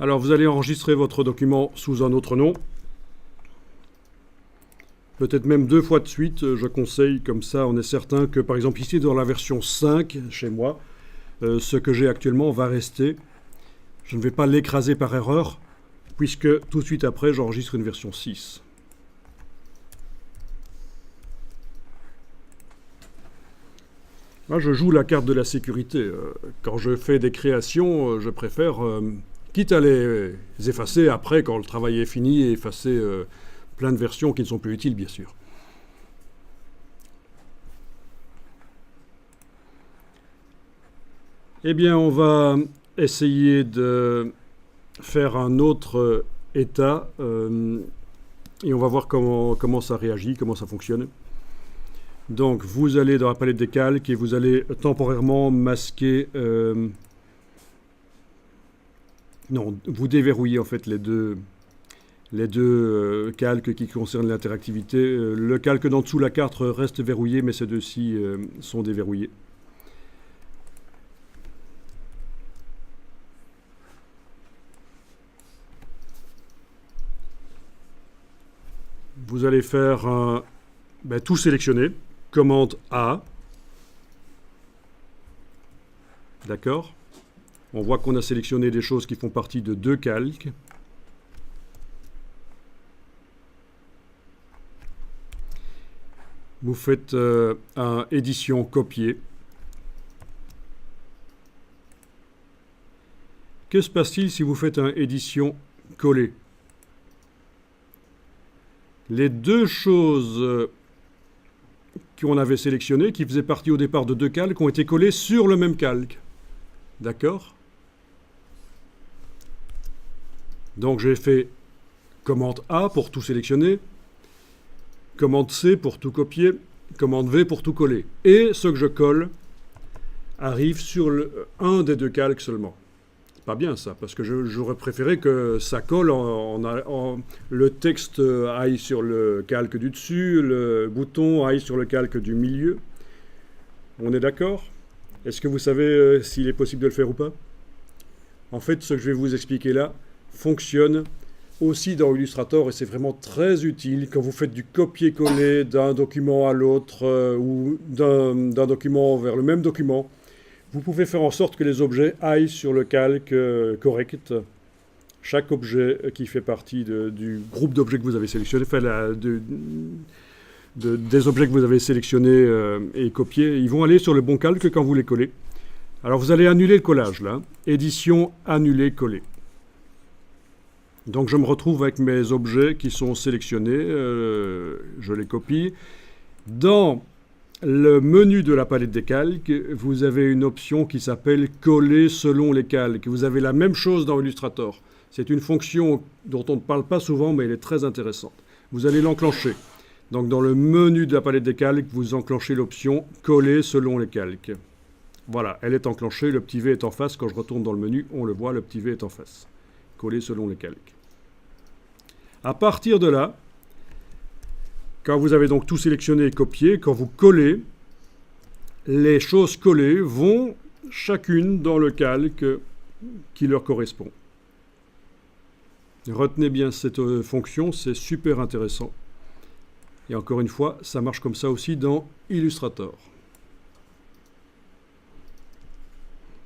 Alors vous allez enregistrer votre document sous un autre nom. Peut-être même 2 fois de suite, je conseille, comme ça on est certain que par exemple ici dans la version 5 chez moi, ce que j'ai actuellement va rester. Je ne vais pas l'écraser par erreur, puisque tout de suite après j'enregistre une version 6. Là, je joue la carte de la sécurité. Quand je fais des créations, je préfère, quitte à les effacer après quand le travail est fini, et effacer plein de versions qui ne sont plus utiles, bien sûr. Eh bien, on va essayer de faire un autre état et on va voir comment ça réagit, comment ça fonctionne. Donc, vous allez dans la palette des calques et vous allez temporairement masquer... non, vous déverrouillez en fait les deux calques qui concernent l'interactivité. Le calque d'en dessous, la carte, reste verrouillé, mais ces deux-ci sont déverrouillés. Vous allez faire tout sélectionner. Commande A. D'accord? On voit qu'on a sélectionné des choses qui font partie de 2 calques. Vous faites un édition copier. Que se passe-t-il si vous faites un édition coller? Les 2 choses qu'on avait sélectionnées, qui faisaient partie au départ de 2 calques, ont été collées sur le même calque. D'accord? Donc j'ai fait commande A pour tout sélectionner, commande C pour tout copier, commande V pour tout coller. Et ce que je colle arrive sur un des 2 calques seulement. C'est pas bien ça, parce que j'aurais préféré que ça colle, le texte aille sur le calque du dessus, le bouton aille sur le calque du milieu. On est d'accord? Est-ce que vous savez s'il est possible de le faire ou pas? En fait, ce que je vais vous expliquer là fonctionne aussi dans Illustrator et c'est vraiment très utile quand vous faites du copier-coller d'un document à l'autre ou d'un document vers le même document. Vous pouvez faire en sorte que les objets aillent sur le calque correct. Chaque objet qui fait partie du groupe d'objets que vous avez sélectionné, des objets que vous avez sélectionnés et copiés, ils vont aller sur le bon calque quand vous les collez. Alors vous allez annuler le collage là. Édition, annuler, coller. Donc je me retrouve avec mes objets qui sont sélectionnés. Je les copie. Dans le menu de la palette des calques, vous avez une option qui s'appelle « Coller selon les calques ». Vous avez la même chose dans Illustrator. C'est une fonction dont on ne parle pas souvent, mais elle est très intéressante. Vous allez l'enclencher. Donc dans le menu de la palette des calques, vous enclenchez l'option « Coller selon les calques ». Voilà, elle est enclenchée, le petit V est en face. Quand je retourne dans le menu, on le voit, le petit V est en face. Coller selon les calques. À partir de là, quand vous avez donc tout sélectionné et copié, quand vous collez, les choses collées vont chacune dans le calque qui leur correspond. Retenez bien cette fonction, c'est super intéressant. Et encore une fois, ça marche comme ça aussi dans Illustrator.